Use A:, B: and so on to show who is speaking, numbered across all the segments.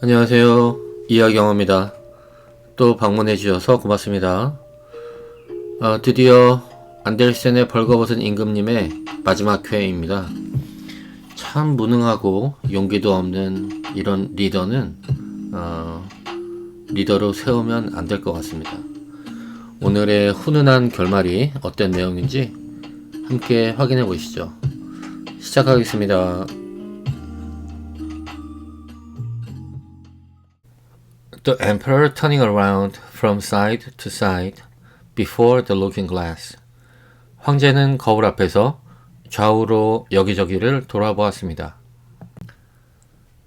A: 안녕하세요. 이하경입니다. 또 방문해 주셔서 고맙습니다. 드디어 안데르센의 벌거벗은 임금님의 마지막 회입니다. 참 무능하고 용기도 없는 이런 리더는 리더로 세우면 안 될 것 같습니다. 오늘의 훈훈한 결말이 어떤 내용인지 함께 확인해 보시죠. 시작하겠습니다. The emperor turning around from side to side before the looking glass. 황제는 거울 앞에서 좌우로 여기저기를 돌아보았습니다.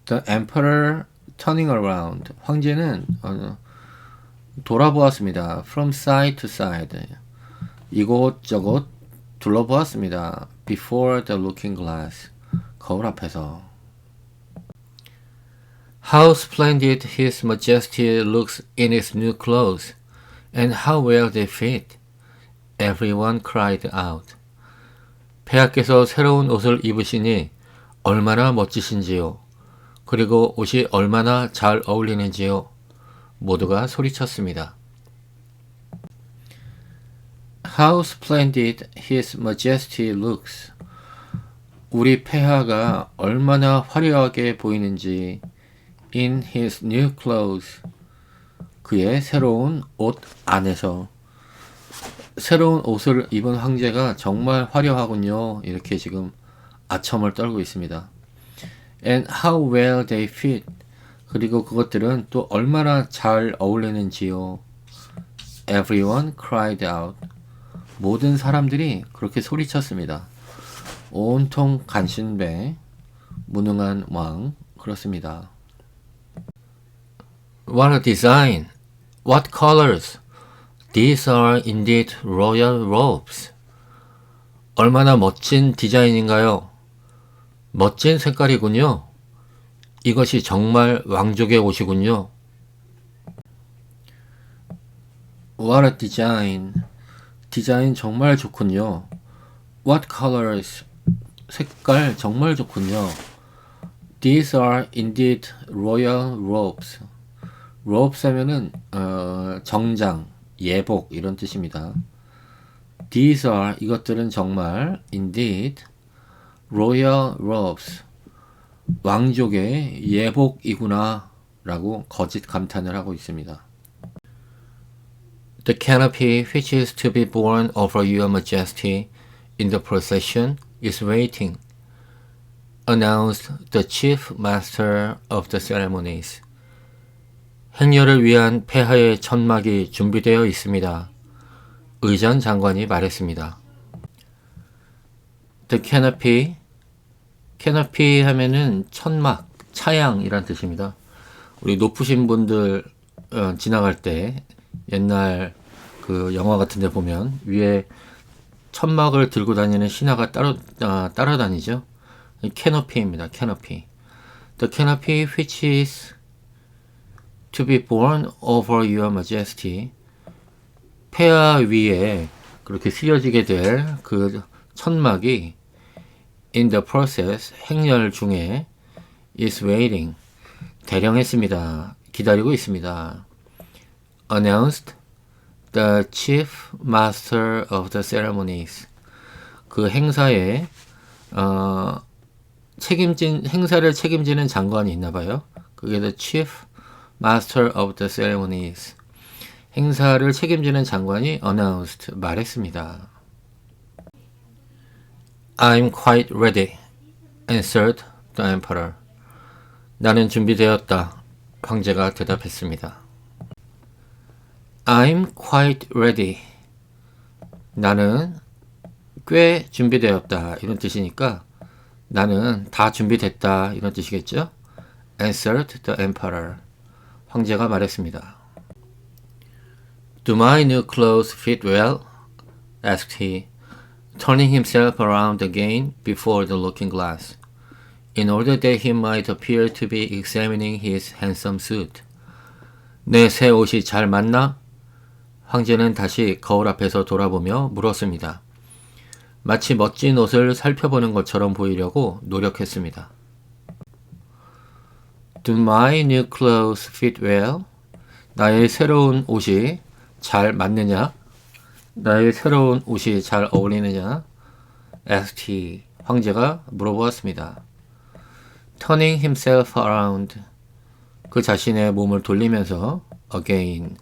A: The emperor turning around. 황제는 돌아보았습니다. From side to side. 이곳저곳 둘러보았습니다. Before the looking glass. 거울 앞에서. How splendid His Majesty looks in his new clothes, and how well they fit. Everyone cried out. 폐하께서 새로운 옷을 입으시니 얼마나 멋지신지요. 그리고 옷이 얼마나 잘 어울리는지요. 모두가 소리쳤습니다. How splendid His Majesty looks. 우리 폐하가 얼마나 화려하게 보이는지. In his new clothes. 그의 새로운 옷 안에서. 새로운 옷을 입은 황제가 정말 화려하군요. 이렇게 지금 아첨을 떨고 있습니다. And how well they fit. 그리고 그것들은 또 얼마나 잘 어울리는지요. Everyone cried out. 모든 사람들이 그렇게 소리쳤습니다. 온통 간신배, 무능한 왕, 그렇습니다. What a design! What colors! These are indeed royal robes. 얼마나 멋진 디자인인가요? 멋진 색깔이군요. 이것이 정말 왕족의 옷이군요. What a design! 디자인 정말 좋군요. What colors! 색깔 정말 좋군요. These are indeed royal robes. robes 하면은 정장, 예복 이런 뜻입니다. These are 이것들은 정말 indeed royal robes 왕족의 예복이구나 라고 거짓 감탄을 하고 있습니다. The canopy which is to be borne over your majesty in the procession is waiting, announced the chief master of the ceremonies. 행렬을 위한 폐하의 천막이 준비되어 있습니다. 의전 장관이 말했습니다. The canopy, canopy 하면은 천막, 차양이란 뜻입니다. 우리 높으신 분들 지나갈 때 옛날 그 영화 같은 데 보면 위에 천막을 들고 다니는 신하가 따라다니죠. canopy입니다. canopy. The canopy which is to be borne over your majesty. 폐하 위에 그렇게 쓰여지게 될 그 천막이 in the process, 행렬 중에 is waiting, 대령했습니다. 기다리고 있습니다. announced the chief master of the ceremonies. 그 행사에 행사를 책임지는 장관이 있나 봐요. 그게 the chief Master of the Ceremonies. 행사를 책임지는 장관이 announced, 말했습니다. I'm quite ready, answered the emperor. 나는 준비되었다, 황제가 대답했습니다. I'm quite ready. 나는 꽤 준비되었다, 이런 뜻이니까 나는 다 준비됐다, 이런 뜻이겠죠? answered the emperor. 황제가 말했습니다. Do my new clothes fit well? asked he, turning himself around again before the looking glass, in order that he might appear to be examining his handsome suit. 내 새 옷이 잘 맞나? 황제는 다시 거울 앞에서 돌아보며 물었습니다. 마치 멋진 옷을 살펴보는 것처럼 보이려고 노력했습니다. Do my new clothes fit well? 나의 새로운 옷이 잘 맞느냐? 나의 새로운 옷이 잘 어울리느냐? asked 황제가 물어보았습니다. Turning himself around 그 자신의 몸을 돌리면서 again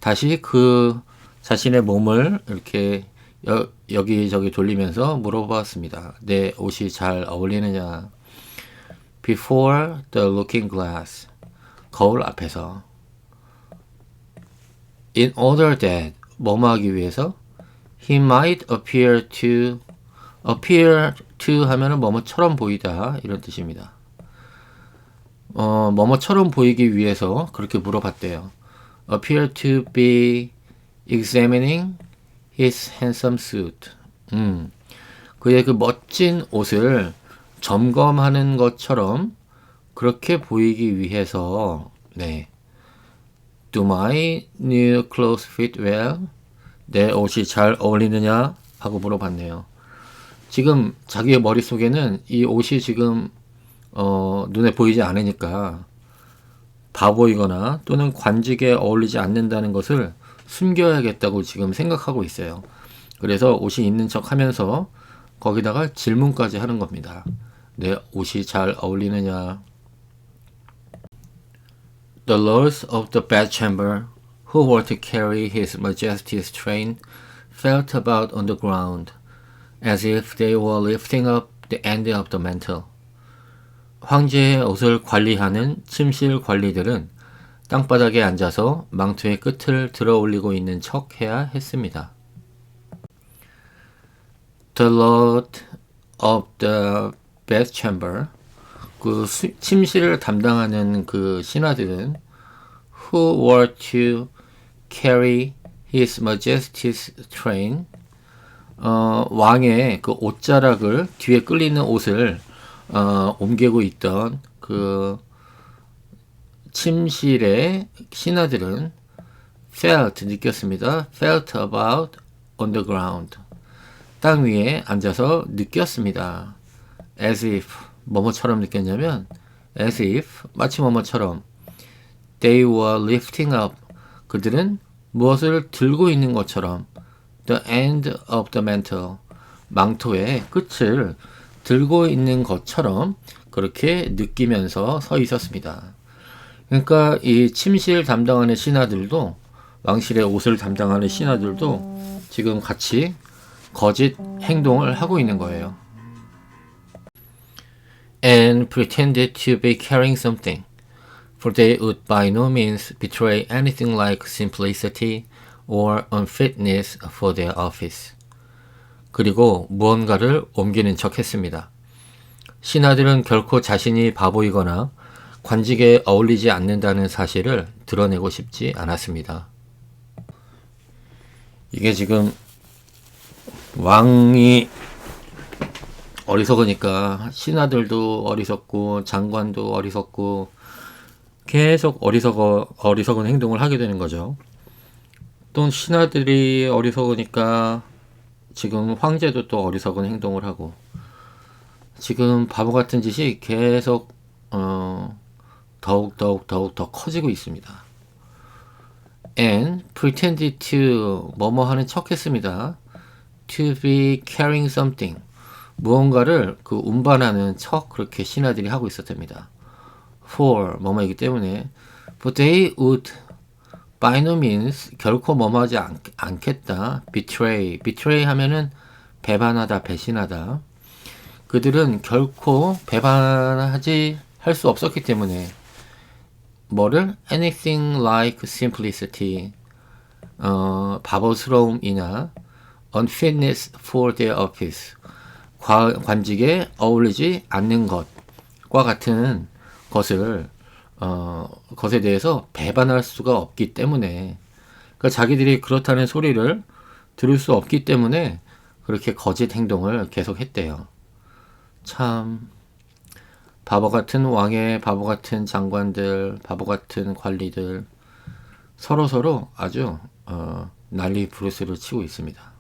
A: 다시 그 자신의 몸을 이렇게 여기저기 돌리면서 물어보았습니다. 내 옷이 잘 어울리느냐? Before the looking glass 거울 앞에서 In order that 뭐뭐 하기 위해서 he might appear to 하면은 뭐뭐처럼 보이다 이런 뜻입니다. 뭐뭐처럼 보이기 위해서 그렇게 물어봤대요. Appear to be examining his handsome suit. 그의 그 멋진 옷을 점검하는 것처럼 그렇게 보이기 위해서 네. Do my new clothes fit well? 내 옷이 잘 어울리느냐? 하고 물어봤네요. 지금 자기의 머릿속에는 이 옷이 지금 눈에 보이지 않으니까 바보이거나 또는 관직에 어울리지 않는다는 것을 숨겨야겠다고 지금 생각하고 있어요. 그래서 옷이 있는 척 하면서 거기다가 질문까지 하는 겁니다. 내 옷이 잘 어울리느냐? The lords of the bedchamber, who were to carry his majesty's train, felt about on the ground, as if they were lifting up the end of the mantle. 황제의 옷을 관리하는 침실 관리들은 땅바닥에 앉아서 망토의 끝을 들어 올리고 있는 척 해야 했습니다. The lord of the bedchamber, 그 침실을 담당하는 그 신하들은 who were to carry his majesty's train, 왕의 그 옷자락을 뒤에 끌리는 옷을 옮기고 있던 그 침실의 신하들은 felt 느꼈습니다. felt about on the ground 땅 위에 앉아서 느꼈습니다. as if 뭐뭐처럼 느꼈냐면 as if 마치 뭐뭐처럼 they were lifting up 그들은 무엇을 들고 있는 것처럼 the end of the mantle 망토의 끝을 들고 있는 것처럼 그렇게 느끼면서 서 있었습니다. 그러니까 이 침실 담당하는 신하들도 왕실의 옷을 담당하는 신하들도 지금 같이 거짓 행동을 하고 있는 거예요. And pretended to be carrying something, for they would by no means betray anything like simplicity or unfitness for their office. 그리고 무언가를 옮기는 척 했습니다. 신하들은 결코 자신이 바보이거나 관직에 어울리지 않는다는 사실을 드러내고 싶지 않았습니다. 이게 지금 왕이 어리석으니까 신하들도 어리석고 장관도 어리석고 계속 어리석은 행동을 하게 되는 거죠. 또 신하들이 어리석으니까 지금 황제도 또 어리석은 행동을 하고 지금 바보 같은 짓이 계속 더욱 더 커지고 있습니다. And pretended to 뭐뭐 하는 척 했습니다. To be carrying something 무언가를 그 운반하는 척 그렇게 신하들이 하고 있었답니다. For 뭐뭐이기 때문에 but they would by no means 결코 뭐뭐하지 않겠다. betray 하면은 배반하다 배신하다. 그들은 결코 배반하지 할 수 없었기 때문에 뭐를 anything like simplicity 바보스러움이나 unfitness for their office 관직에 어울리지 않는 것과 같은 것을 것에 대해서 배반할 수가 없기 때문에 그러니까 자기들이 그렇다는 소리를 들을 수 없기 때문에 그렇게 거짓 행동을 계속 했대요. 참 바보 같은 왕의 바보 같은 장관들, 바보 같은 관리들 서로 아주 난리 부르스를 치고 있습니다.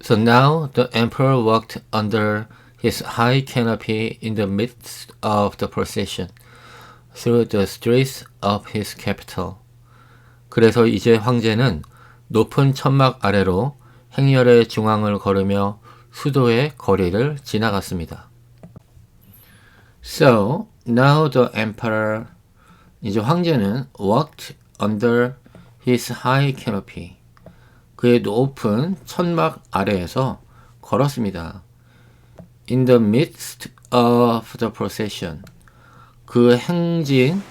A: So now the emperor walked under his high canopy in the midst of the procession through the streets of his capital. 그래서 이제 황제는 높은 천막 아래로 행렬의 중앙을 걸으며 수도의 거리를 지나갔습니다. So, now the emperor, 이제 황제는 walked under his high canopy. 그의 높은 천막 아래에서 걸었습니다. In the midst of the procession. 그 행진하는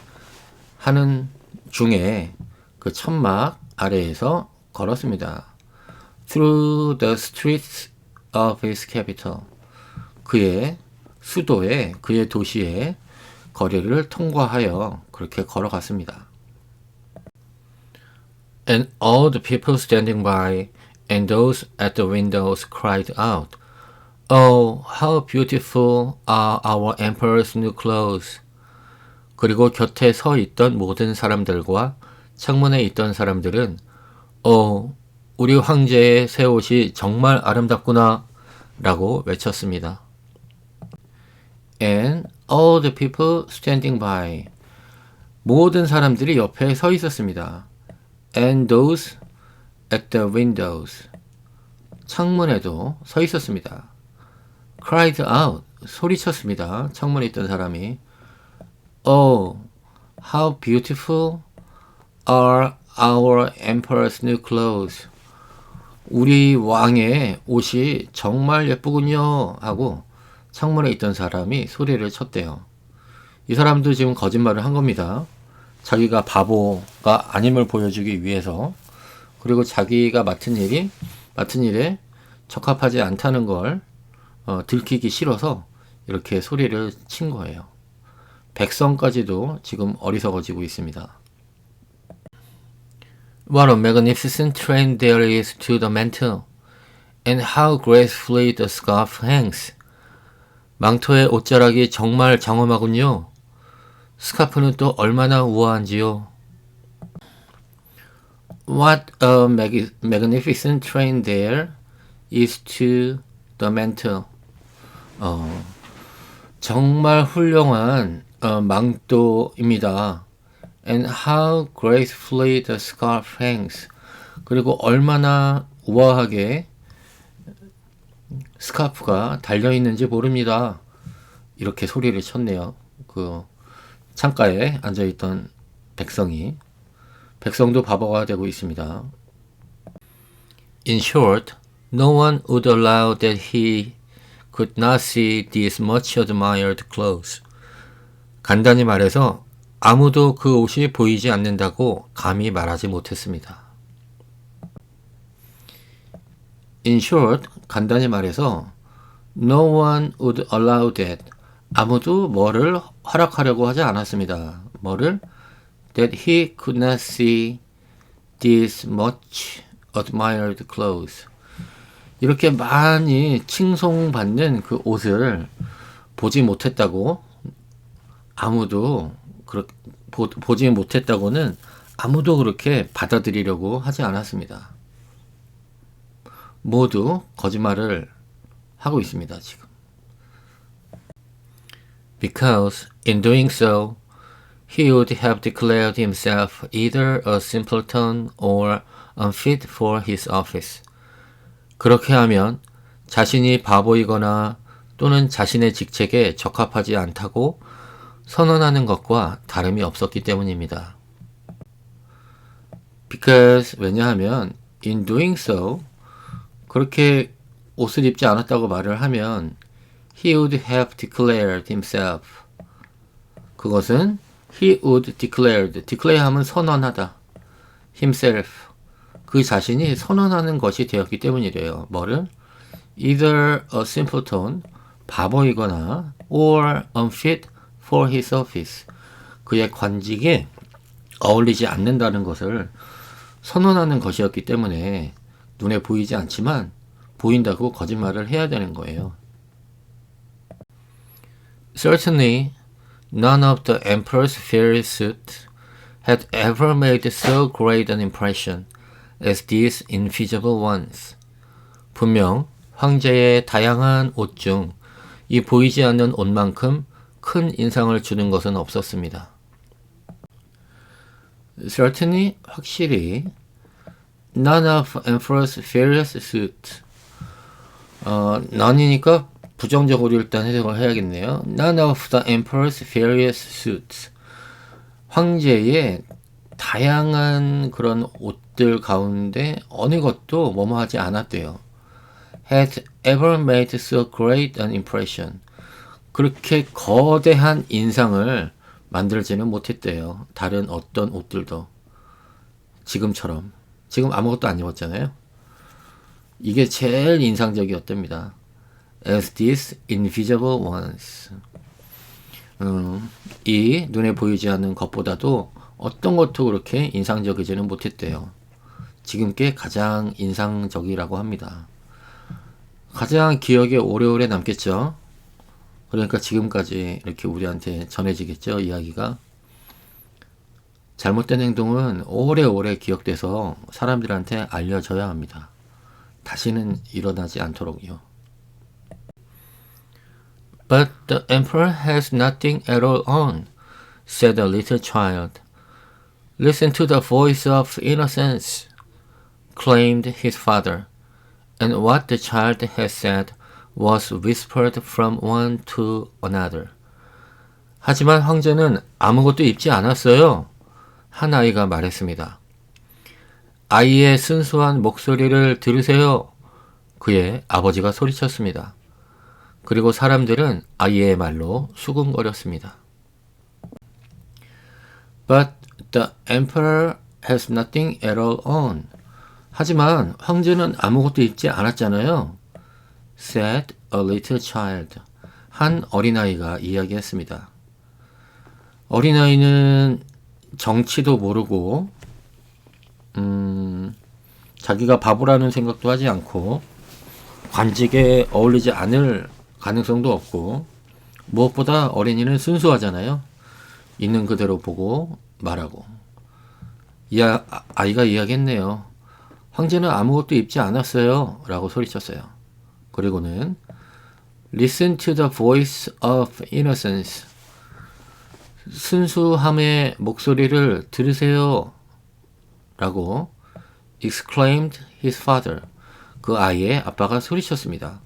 A: 중에 그 천막 아래에서 걸었습니다. Through the streets of his capital. 그의 수도에, 그의 도시의 거리를 통과하여 그렇게 걸어갔습니다. And all the people standing by and those at the windows cried out, Oh, how beautiful are our emperor's new clothes. 그리고 곁에 서 있던 모든 사람들과 창문에 있던 사람들은 우리 황제의 새 옷이 정말 아름답구나 라고 외쳤습니다. And all the people standing by. 모든 사람들이 옆에 서 있었습니다. And those at the windows. 창문에도 서 있었습니다. Cried out. 소리쳤습니다. 창문에 있던 사람이 Oh, how beautiful are our emperor's new clothes. 우리 왕의 옷이 정말 예쁘군요 하고 창문에 있던 사람이 소리를 쳤대요. 이 사람도 지금 거짓말을 한 겁니다. 자기가 바보가 아님을 보여주기 위해서, 그리고 자기가 맡은 일에 적합하지 않다는 걸 들키기 싫어서 이렇게 소리를 친 거예요. 백성까지도 지금 어리석어지고 있습니다. What a magnificent train there is to the mantle, and how gracefully the scarf hangs. 망토의 옷자락이 정말 장엄하군요. 스카프는 또 얼마나 우아한지요. What a magnificent train there is to the mantle. 정말 훌륭한 망토입니다. And how gracefully the scarf hangs. 그리고 얼마나 우아하게 스카프가 달려있는지 모릅니다. 이렇게 소리를 쳤네요. 그 창가에 앉아있던 백성도 바보가 되고 있습니다. In short, no one would allow that he could not see these much admired clothes. 간단히 말해서 아무도 그 옷이 보이지 않는다고 감히 말하지 못했습니다. In short, 간단히 말해서 no one would allow that. 아무도 뭐를 허락하려고 하지 않았습니다. 뭐를? That he could not see these much admired clothes. 이렇게 많이 칭송받는 그 옷을 보지 못했다고 보지 못했다고는 아무도 그렇게 받아들이려고 하지 않았습니다. 모두 거짓말을 하고 있습니다, 지금. Because in doing so, he would have declared himself either a simpleton or unfit for his office. 그렇게 하면 자신이 바보이거나 또는 자신의 직책에 적합하지 않다고 선언하는 것과 다름이 없었기 때문입니다. Because, 왜냐하면 in doing so, 그렇게 옷을 입지 않았다고 말을 하면 he would have declared himself. 그것은 he would declare 하면 선언하다. himself. 그 자신이 선언하는 것이 되었기 때문이래요. 뭐를? Either a simpleton, 바보이거나 or unfit for his office. 그의 관직에 어울리지 않는다는 것을 선언하는 것이었기 때문에 눈에 보이지 않지만 보인다고 거짓말을 해야 되는 거예요. Certainly, none of the emperor's fiery suits had ever made so great an impression as these invisible ones. 분명 황제의 다양한 옷 중 이 보이지 않는 옷만큼 큰 인상을 주는 것은 없었습니다. Certainly, 확실히 None of Emperor's various suits. none이니까 부정적으로 일단 해석을 해야겠네요. None of the Emperor's various suits. 황제의 다양한 그런 옷들 가운데 어느 것도 뭐뭐 하지 않았대요. Had ever made so great an impression. 그렇게 거대한 인상을 만들지는 못했대요. 다른 어떤 옷들도. 지금처럼. 지금 아무것도 안 입었잖아요. 이게 제일 인상적이었답니다. As these invisible ones. 이 눈에 보이지 않는 것보다도 어떤 것도 그렇게 인상적이지는 못했대요. 지금께 가장 인상적이라고 합니다. 가장 기억에 오래오래 남겠죠. 그러니까 지금까지 이렇게 우리한테 전해지겠죠, 이야기가. 잘못된 행동은 오래오래 기억돼서 사람들한테 알려져야 합니다. 다시는 일어나지 않도록요. But the emperor has nothing at all on, said the little child. Listen to the voice of innocence, claimed his father. And what the child had said was whispered from one to another. 하지만 황제는 아무것도 입지 않았어요. 한 아이가 말했습니다. 아이의 순수한 목소리를 들으세요. 그의 아버지가 소리쳤습니다. 그리고 사람들은 아이의 말로 수군거렸습니다. But the emperor has nothing at all on. 하지만 황제는 아무것도 입지 않았잖아요. said a little child. 한 어린아이가 이야기했습니다. 어린아이는 정치도 모르고 자기가 바보라는 생각도 하지 않고 관직에 어울리지 않을 가능성도 없고 무엇보다 어린이는 순수하잖아요. 있는 그대로 보고 말하고. 아이가 이야기했네요. 황제는 아무것도 입지 않았어요. 라고 소리쳤어요. 그리고는 Listen to the voice of innocence. 순수함의 목소리를 들으세요. 라고 exclaimed his father. 그 아이의 아빠가 소리쳤습니다.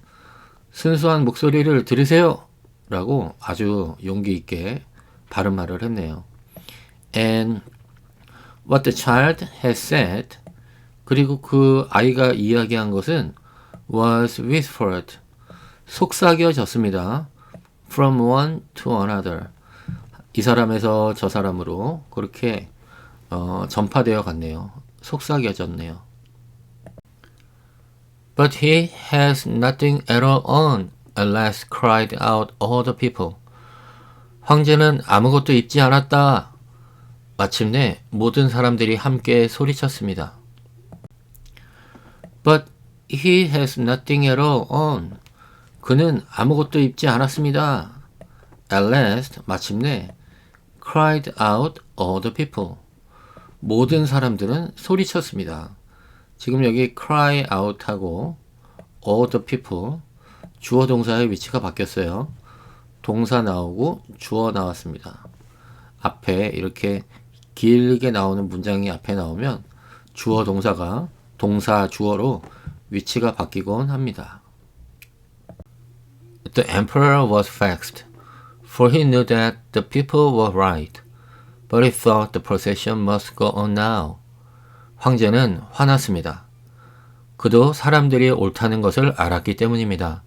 A: 순수한 목소리를 들으세요. 라고 아주 용기 있게 바른 말을 했네요. And what the child had said. 그리고 그 아이가 이야기한 것은 was whispered. 속삭여졌습니다. From one to another. 이 사람에서 저 사람으로 그렇게 전파되어 갔네요. 속삭여졌네요. But he has nothing at all on, alas cried out all the people. 황제는 아무것도 입지 않았다. 마침내 모든 사람들이 함께 소리쳤습니다. But he has nothing at all on. 그는 아무것도 입지 않았습니다. At last, 마침내 cried out all the people. 모든 사람들은 소리쳤습니다. 지금 여기 cry out 하고 all the people 주어 동사의 위치가 바뀌었어요. 동사 나오고 주어 나왔습니다. 앞에 이렇게 길게 나오는 문장이 앞에 나오면 주어 동사가 동사 주어로 위치가 바뀌곤 합니다. The emperor was vexed, for he knew that the people were right, but he thought the procession must go on now. 황제는 화났습니다. 그도 사람들이 옳다는 것을 알았기 때문입니다.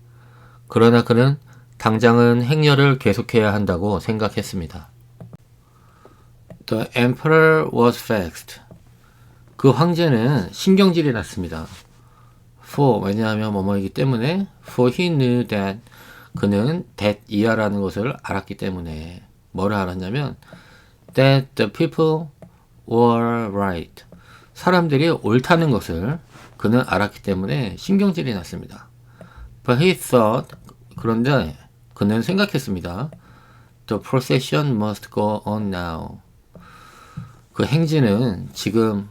A: 그러나 그는 당장은 행렬을 계속해야 한다고 생각했습니다. The emperor was vexed. 그 황제는 신경질이 났습니다. For, 왜냐하면 뭐뭐이기 때문에 For he knew that 그는 that 이하라는 것을 알았기 때문에 뭐를 알았냐면 That the people were right. 사람들이 옳다는 것을 그는 알았기 때문에 신경질이 났습니다. But he thought, 그런데 그는 생각했습니다. The procession must go on now. 그 행진은 지금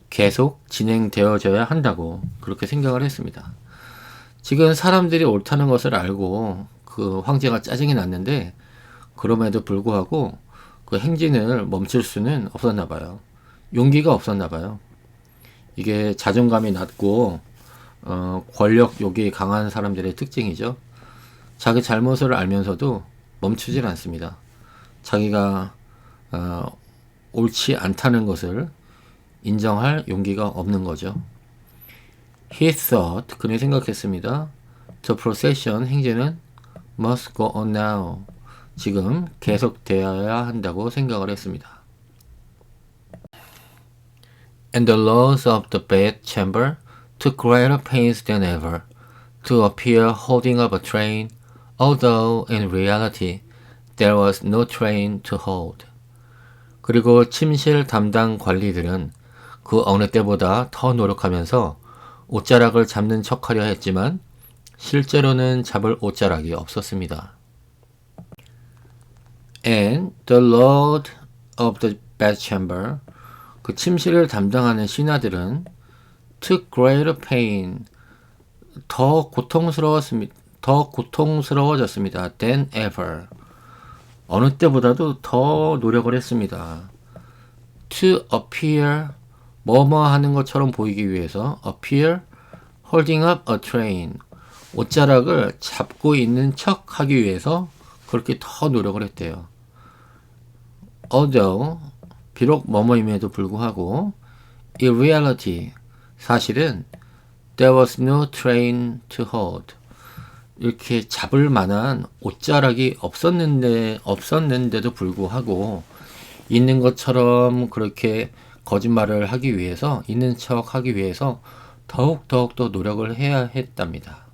A: 계속 진행되어져야 한다고 그렇게 생각을 했습니다. 지금 사람들이 옳다는 것을 알고 그 황제가 짜증이 났는데 그럼에도 불구하고 그 행진을 멈출 수는 없었나 봐요. 용기가 없었나 봐요. 이게 자존감이 낮고 권력욕이 강한 사람들의 특징이죠. 자기 잘못을 알면서도 멈추질 않습니다. 자기가 옳지 않다는 것을 인정할 용기가 없는 거죠. He thought, 그는 생각했습니다. The procession, 행진은 must go on now. 지금 계속되어야 한다고 생각을 했습니다. And the lords of the bedchamber took greater pains than ever to appear holding up a train, although in reality there was no train to hold. 그리고 침실 담당 관리들은 그 어느 때보다 더 노력하면서 옷자락을 잡는 척하려 했지만 실제로는 잡을 옷자락이 없었습니다. And the lord of the bedchamber, 그 침실을 담당하는 신하들은 took greater pain, 더 고통스러워졌습니다. than ever, 어느 때보다도 더 노력을 했습니다. to appear, 뭐뭐 하는 것처럼 보이기 위해서, appear, holding up a train, 옷자락을 잡고 있는 척 하기 위해서 그렇게 더 노력을 했대요. Although, 비록 뭐뭐임에도 불구하고, in reality, 사실은 there was no train to hold, 이렇게 잡을 만한 옷자락이 없었는데도 불구하고 있는 것처럼 그렇게 거짓말을 하기 위해서, 있는 척 하기 위해서 더욱 더 노력을 해야 했답니다.